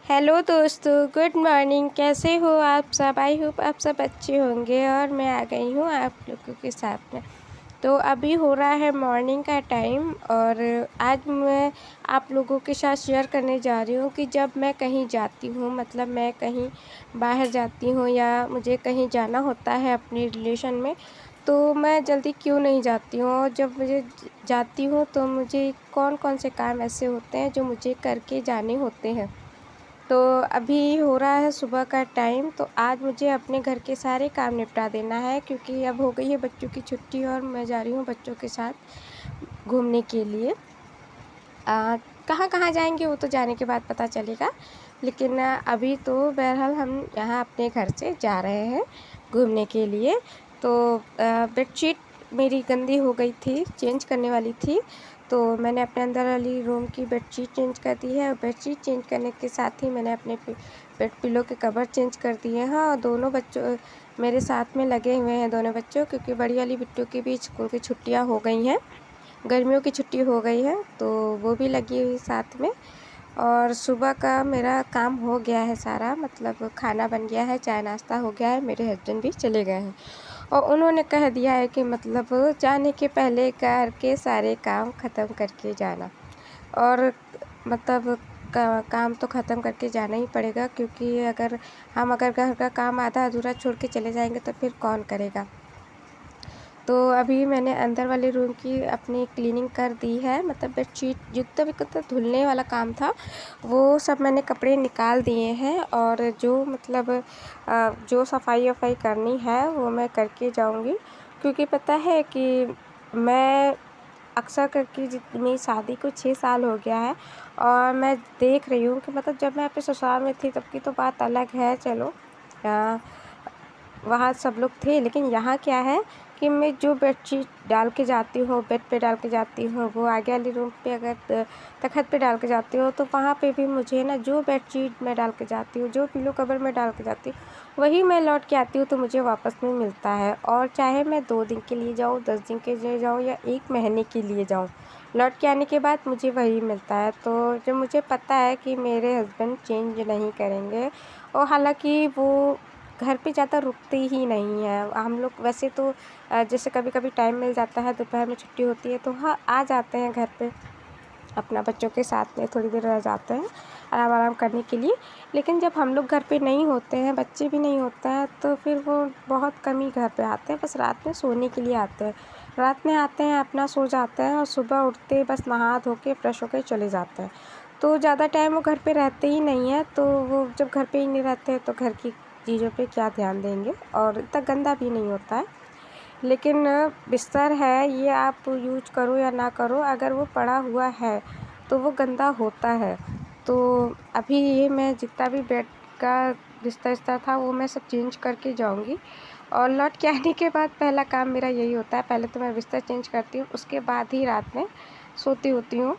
Hello दोस्तों, good morning. कैसे हो आप सब? आई होप आप सब अच्छे होंगे। और मैं आ गई हूँ आप लोगों के साथ में। तो अभी हो रहा है मॉर्निंग का टाइम और आज मैं आप लोगों के साथ शेयर करने जा रही हूँ कि जब मैं कहीं जाती हूँ, मतलब मैं कहीं बाहर जाती हूँ या मुझे कहीं जाना होता है अपनी रिलेशन में, तो मैं जल्दी क्यों नहीं जाती हूँ। और जब मुझे जाती हूँ तो मुझे कौन कौन से काम ऐसे होते हैं जो मुझे करके जाने होते हैं। तो अभी हो रहा है सुबह का टाइम, तो आज मुझे अपने घर के सारे काम निपटा देना है क्योंकि अब हो गई है बच्चों की छुट्टी और मैं जा रही हूँ बच्चों के साथ घूमने के लिए। कहाँ कहाँ जाएंगे वो तो जाने के बाद पता चलेगा, लेकिन अभी तो बहरहाल हम यहाँ अपने घर से जा रहे हैं घूमने के लिए। तो बेडशीट मेरी गंदी हो गई थी, चेंज करने वाली थी, तो मैंने अपने अंदर वाली रूम की बेडशीट चेंज कर दी है। और बेडशीट चेंज करने के साथ ही मैंने अपने बेड पिलो के कवर चेंज कर दिए हैं। और दोनों बच्चों मेरे साथ में लगे हुए हैं, दोनों बच्चों, क्योंकि बड़ी वाली बिट्टू की भी स्कूल की छुट्टियां हो गई हैं, गर्मियों की छुट्टी हो गई है, तो वो भी लगी हुई साथ में। और सुबह का मेरा काम हो गया है सारा, मतलब खाना बन गया है, चाय नाश्ता हो गया है, मेरे हस्बैंड भी चले गए हैं और उन्होंने कह दिया है कि मतलब जाने के पहले करके सारे काम ख़त्म करके जाना। और मतलब काम तो ख़त्म करके जाना ही पड़ेगा, क्योंकि अगर घर का काम आधा अधूरा छोड़ के चले जाएंगे तो फिर कौन करेगा। तो अभी मैंने अंदर वाले रूम की अपनी क्लीनिंग कर दी है, मतलब बेडशीट जितना भी कुछ धुलने वाला काम था वो सब मैंने कपड़े निकाल दिए हैं। और जो मतलब जो सफाई वफाई करनी है वो मैं करके जाऊंगी, क्योंकि पता है कि मैं अक्सर करके मेरी शादी को 6 साल हो गया है और मैं देख रही हूँ कि मतलब जब मैं अपने ससुराल में थी तब की तो बात अलग है, चलो वहाँ सब लोग थे, लेकिन यहाँ क्या है कि मैं जो बेडशीट डाल के जाती हूँ, बेड पे डाल के जाती हूँ, वो आगे वाली रूम पे अगर तखत पे डाल के जाती हूँ, तो वहाँ पे भी मुझे ना जो बेडशीट मैं डाल के जाती हूँ, जो पिलो कवर मैं डाल के जाती हूँ, वही मैं लौट के आती हूँ तो मुझे वापस में मिलता है। और चाहे मैं 2 दिन के लिए जाऊँ, 10 दिन के लिए जाऊँ या 1 महीने के लिए जाऊँ, लौट के आने के बाद मुझे वही मिलता है। तो जब मुझे पता है कि मेरे हस्बैंड चेंज नहीं करेंगे, और हालांकि वो घर पे ज़्यादा रुकते ही नहीं हैं, हम लोग वैसे तो जैसे कभी कभी टाइम मिल जाता है, दोपहर में छुट्टी होती है तो हाँ आ जाते हैं घर पे, अपना बच्चों के साथ में थोड़ी देर रह जाते हैं आराम आराम करने के लिए। लेकिन जब हम लोग घर पे नहीं होते हैं, बच्चे भी नहीं होते हैं, तो फिर वो बहुत कम ही घर पे आते हैं, बस रात में सोने के लिए आते हैं। रात में आते हैं, अपना सो जाते हैं और सुबह उठते बस नहा धो के फ्रेश होकर चले जाते हैं। तो ज़्यादा टाइम वो घर पे रहते ही नहीं है, तो वो जब घर पे ही नहीं रहते हैं तो घर की चीज़ों पे क्या ध्यान देंगे, और इतना गंदा भी नहीं होता है। लेकिन बिस्तर है, ये आप यूज करो या ना करो, अगर वो पड़ा हुआ है तो वो गंदा होता है। तो अभी ये मैं जितना भी बेड का बिस्तर था वो मैं सब चेंज करके जाऊंगी। और लौट के आने के बाद पहला काम मेरा यही होता है, पहले तो मैं बिस्तर चेंज करती हूँ, उसके बाद ही रात में सोती होती हूँ,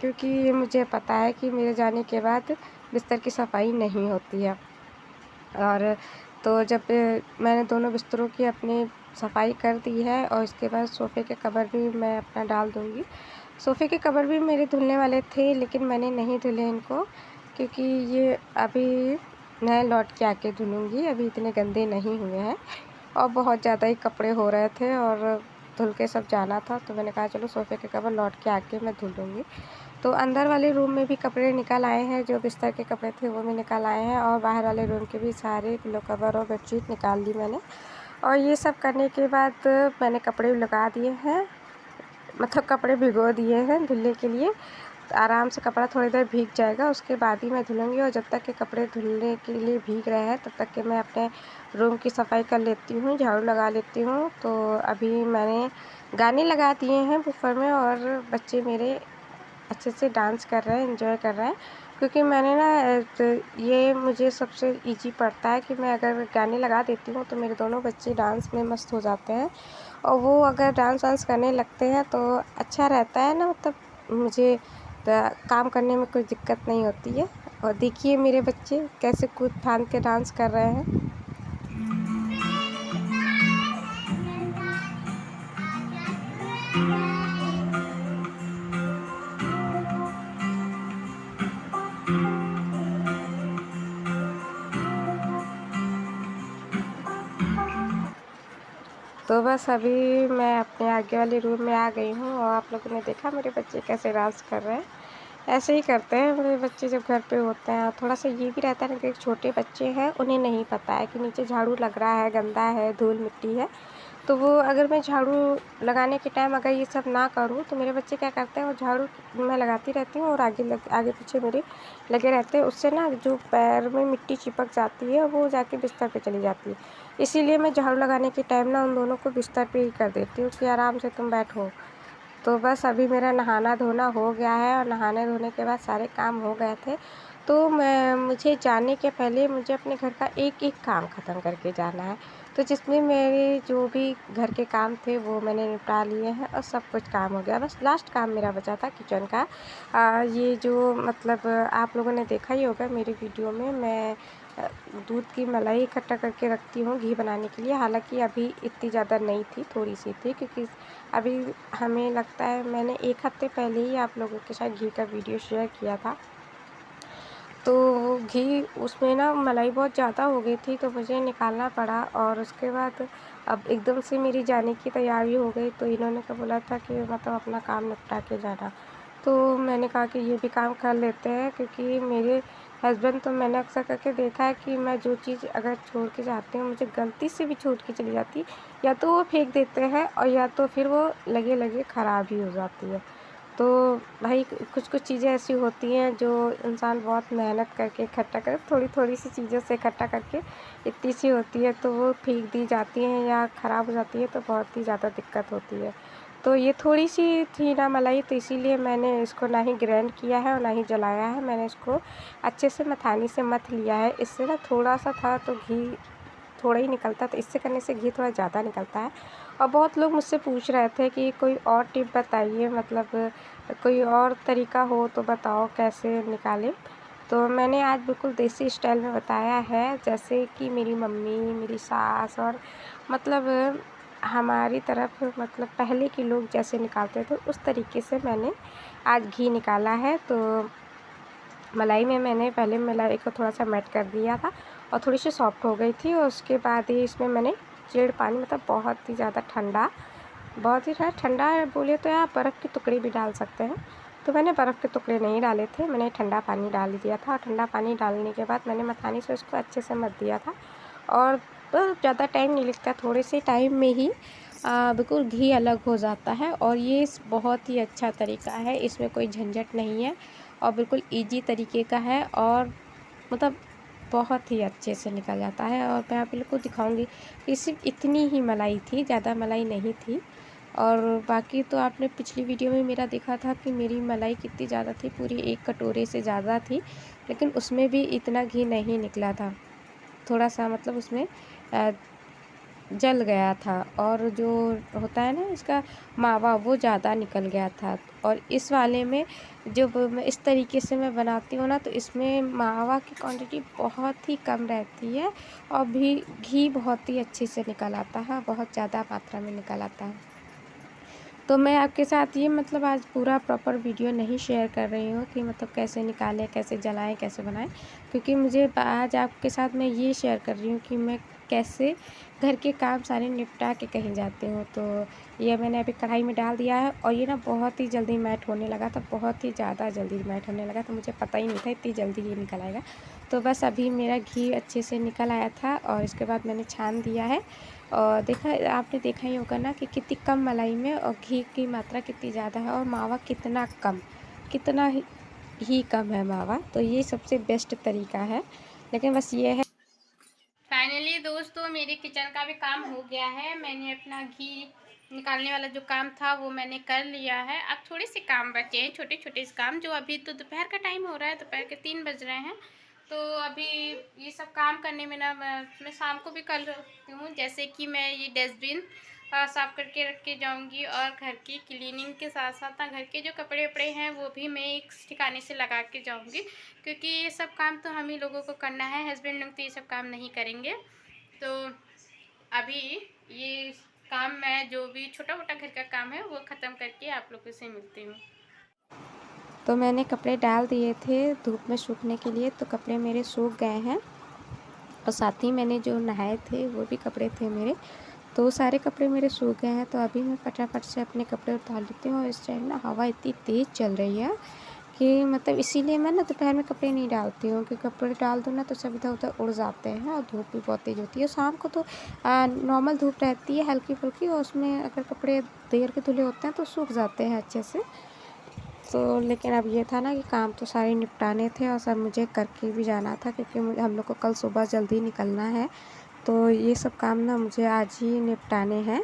क्योंकि मुझे पता है कि मेरे जाने के बाद बिस्तर की सफाई नहीं होती है। और तो जब मैंने दोनों बिस्तरों की अपनी सफाई कर दी है और इसके बाद सोफ़े के कवर भी मैं अपना डाल दूँगी। सोफ़े के कवर भी मेरे धुलने वाले थे, लेकिन मैंने नहीं धुले इनको, क्योंकि ये अभी मैं लौट के आके धुलूँगी, अभी इतने गंदे नहीं हुए हैं और बहुत ज़्यादा ही कपड़े हो रहे थे और धुल के सब जाना था, तो मैंने कहा चलो सोफ़े के कवर लौट के आके मैं धुल लूँगी। तो अंदर वाले रूम में भी कपड़े निकल आए हैं, जो बिस्तर के कपड़े थे वो भी निकल आए हैं, और बाहर वाले रूम के भी सारे पिलो कवर और बेडशीट निकाल दी मैंने। और ये सब करने के बाद मैंने कपड़े लगा दिए हैं, मतलब कपड़े भिगो दिए हैं धुलने के लिए। तो आराम से कपड़ा थोड़ी देर भीग जाएगा, उसके बाद ही मैं धुलूँगी। और जब तक के कपड़े धुलने के लिए भीग रहे हैं तब तक के मैं अपने रूम की सफाई कर लेती हूँ, झाड़ू लगा लेती हूँ। तो अभी मैंने गाने लगा दिए हैं वूफर में और बच्चे मेरे अच्छे से डांस कर रहे हैं, एंजॉय कर रहे हैं, क्योंकि मैंने ना तो ये मुझे सबसे इजी पड़ता है कि मैं अगर गाने लगा देती हूँ तो मेरे दोनों बच्चे डांस में मस्त हो जाते हैं, और वो अगर डांस वांस करने लगते हैं तो अच्छा रहता है ना, मतलब मुझे काम करने में कोई दिक्कत नहीं होती है। और देखिए मेरे बच्चे कैसे कूद फांद के डांस कर रहे हैं। तो बस अभी मैं अपने आगे वाले रूम में आ गई हूँ और आप लोगों ने देखा मेरे बच्चे कैसे डांस कर रहे हैं। ऐसे ही करते हैं मेरे बच्चे जब घर पे होते हैं। थोड़ा सा ये भी रहता है ना कि छोटे बच्चे हैं, उन्हें नहीं पता है कि नीचे झाड़ू लग रहा है, गंदा है, धूल मिट्टी है। तो वो अगर मैं झाड़ू लगाने के टाइम अगर ये सब ना करूँ तो मेरे बच्चे क्या करते हैं, वो झाड़ू मैं लगाती रहती हूँ और आगे पीछे मेरे लगे रहते हैं। उससे ना जो पैर में मिट्टी चिपक जाती है वो जाके बिस्तर पे चली जाती है। इसीलिए मैं झाड़ू लगाने के टाइम ना उन दोनों को बिस्तर पे ही कर देती हूँ कि आराम से तुम बैठो। तो बस अभी मेरा नहाना धोना हो गया है और नहाने धोने के बाद सारे काम हो गए थे। तो मुझे जाने के पहले मुझे अपने घर का एक-एक काम ख़त्म करके जाना है। तो जिसमें मेरे जो भी घर के काम थे वो मैंने निपटा लिए हैं और सब कुछ काम हो गया। बस लास्ट काम मेरा बचा था किचन का। ये जो मतलब आप लोगों ने देखा ही होगा मेरी वीडियो में मैं दूध की मलाई इकट्ठा करके रखती हूँ घी बनाने के लिए। हालाँकि अभी इतनी ज़्यादा नहीं थी, थोड़ी-सी थी क्योंकि अभी हमें लगता है मैंने 1 हफ़्ते पहले ही आप लोगों के साथ घी का वीडियो शेयर किया था। तो घी उसमें ना मलाई बहुत ज़्यादा हो गई थी तो मुझे निकालना पड़ा और उसके बाद अब एकदम से मेरी जाने की तैयारी हो गई। तो इन्होंने क्या बोला था कि मतलब अपना काम निपटा के जाना। तो मैंने कहा कि ये भी काम कर लेते हैं क्योंकि मेरे हस्बैंड तो मैंने अक्सर करके देखा है कि मैं जो चीज़ अगर छोड़ के जाती हूँ मुझे गलती से भी छूट के चली जाती, या तो वो फेंक देते हैं और या तो फिर वो लगे ख़राब ही हो जाती है। तो भाई कुछ चीज़ें ऐसी होती हैं जो इंसान बहुत मेहनत करके इकट्ठा कर थोड़ी-थोड़ी सी चीज़ों से इकट्ठा करके इतनी सी होती है तो वो फेंक दी जाती हैं या ख़राब हो जाती है तो बहुत ही ज़्यादा दिक्कत होती है। तो ये थोड़ी-सी थी ना मलाई तो इसीलिए मैंने इसको ना ही ग्राइंड किया है और ना ही जलाया है। मैंने इसको अच्छे से मथानी से मथ लिया है। इससे ना थोड़ा-सा था तो घी थोड़ा ही निकलता, तो इससे करने से घी थोड़ा ज़्यादा निकलता है। और बहुत लोग मुझसे पूछ रहे थे कि कोई और टिप बताइए, मतलब कोई और तरीका हो तो बताओ कैसे निकालें। तो मैंने आज बिल्कुल देसी स्टाइल में बताया है, जैसे कि मेरी मम्मी, मेरी सास और मतलब हमारी तरफ मतलब पहले के लोग जैसे निकालते थे उस तरीके से मैंने आज घी निकाला है। तो मलाई में मैंने पहले मलाई को थोड़ा-सा मेल्ट कर दिया था और थोड़ी-सी सॉफ्ट हो गई थी और उसके बाद ही इसमें मैंने चिल्ड पानी, मतलब बहुत ही ज़्यादा ठंडा, बहुत ही ठंडा बोले तो आप बर्फ़ के टुकड़े भी डाल सकते हैं। तो मैंने बर्फ़ के टुकड़े नहीं डाले थे, मैंने ठंडा पानी डाल दिया था और ठंडा पानी डालने के बाद मैंने मथानी से उसको अच्छे से मथ दिया था। और तो ज़्यादा टाइम नहीं लगता, थोड़े से टाइम में ही बिल्कुल घी अलग हो जाता है और ये बहुत ही अच्छा तरीका है, इसमें कोई झंझट नहीं है और बिल्कुल ईज़ी तरीके का है और मतलब बहुत ही अच्छे से निकल जाता है। और मैं आप लोग को दिखाऊंगी कि सिर्फ इतनी ही मलाई थी, ज़्यादा मलाई नहीं थी। और बाकी तो आपने पिछली वीडियो में मेरा देखा था कि मेरी मलाई कितनी ज़्यादा थी, पूरी 1 कटोरे से ज़्यादा थी, लेकिन उसमें भी इतना घी नहीं निकला था। थोड़ा सा मतलब उसमें जल गया था और जो होता है ना इसका मावा वो ज़्यादा निकल गया था। और इस वाले में जब मैं इस तरीके से मैं बनाती हूँ ना तो इसमें मावा की क्वांटिटी बहुत ही कम रहती है और भी घी बहुत ही अच्छे से निकल आता है, बहुत ज़्यादा मात्रा में निकल आता है। तो मैं आपके साथ ये मतलब आज पूरा प्रॉपर वीडियो नहीं शेयर कर रही हूँ कि मतलब कैसे निकालें, कैसे जलाएं, कैसे बनाएं, क्योंकि मुझे आज आपके साथ मैं ये शेयर कर रही हूँ कि मैं कैसे घर के काम सारे निपटा के कहीं जाती हूँ। तो ये मैंने अभी कढ़ाई में डाल दिया है और ये ना बहुत ही जल्दी मैट होने लगा था, बहुत ही ज़्यादा जल्दी मैट होने लगा, तो मुझे पता ही नहीं था इतनी जल्दी ये निकल आएगा। तो बस अभी मेरा घी अच्छे से निकल आया था और इसके बाद मैंने छान दिया है। और देखा आपने देखा ही होगा ना कि कितनी कम मलाई में और घी की मात्रा कितनी ज़्यादा है और मावा कितना कम, कितना ही कम है मावा। तो ये सबसे बेस्ट तरीका है, लेकिन बस ये है। फाइनली दोस्तों मेरे किचन का भी काम हो गया है। मैंने अपना घी निकालने वाला जो काम था वो मैंने कर लिया है। अब थोड़े से काम बचे हैं, छोटे छोटे से काम, जो अभी तो दोपहर का टाइम हो रहा है, दोपहर के 3 बज रहे हैं। तो अभी ये सब काम करने में ना मैं शाम को भी कर रही हूँ, जैसे कि मैं ये डस्टबिन साफ़ करके रख के जाऊँगी और घर की क्लीनिंग के साथ साथ ना घर के जो कपड़े वपड़े हैं वो भी मैं एक ठिकाने से लगा के जाऊँगी, क्योंकि ये सब काम तो हम ही लोगों को करना है, हस्बैंड लोग तो ये सब काम नहीं करेंगे। तो अभी ये काम मैं जो भी छोटा मोटा घर का काम है वो ख़त्म करके आप लोगों से मिलती हूँ। तो मैंने कपड़े डाल दिए थे धूप में सूखने के लिए, तो कपड़े मेरे सूख गए हैं और साथ ही मैंने जो नहाए थे वो भी कपड़े थे मेरे, तो सारे कपड़े मेरे सूख गए हैं, तो अभी मैं फटाफट से अपने कपड़े उतार लेती हूँ। और इस टाइम ना हवा इतनी तेज़ चल रही है कि मतलब इसीलिए मैं ना दोपहर में कपड़े नहीं डालती हूँ, क्योंकि कपड़े डाल दूँ ना तो सब इधर उधर उड़ जाते हैं और धूप भी बहुत तेज़ होती है। शाम को तो नॉर्मल धूप रहती है हल्की फुल्की, और उसमें अगर कपड़े देर के धुले होते हैं तो सूख जाते हैं अच्छे से। तो लेकिन अब ये था ना कि काम तो सारे निपटाने थे और सब मुझे करके भी जाना था, क्योंकि हम लोग को कल सुबह जल्दी निकलना है। तो ये सब काम ना मुझे आज ही निपटाने हैं,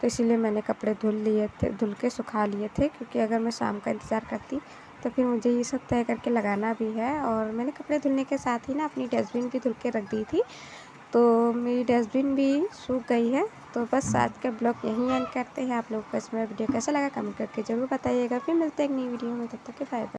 तो इसीलिए मैंने कपड़े धुल के सुखा लिए थे, क्योंकि अगर मैं शाम का इंतज़ार करती तो फिर मुझे ये सब तय करके लगाना भी है। और मैंने कपड़े धुलने के साथ ही ना अपनी डस्टबिन भी धुल के रख दी थी, तो मेरी डस्टबिन भी सूख गई है। तो बस आज का ब्लॉग यहीं एंड करते हैं। आप लोगों को इसमें वीडियो कैसा लगा कमेंट करके ज़रूर बताइएगा। फिर मिलते हैं एक नई वीडियो में, तब तक के बाय बाय।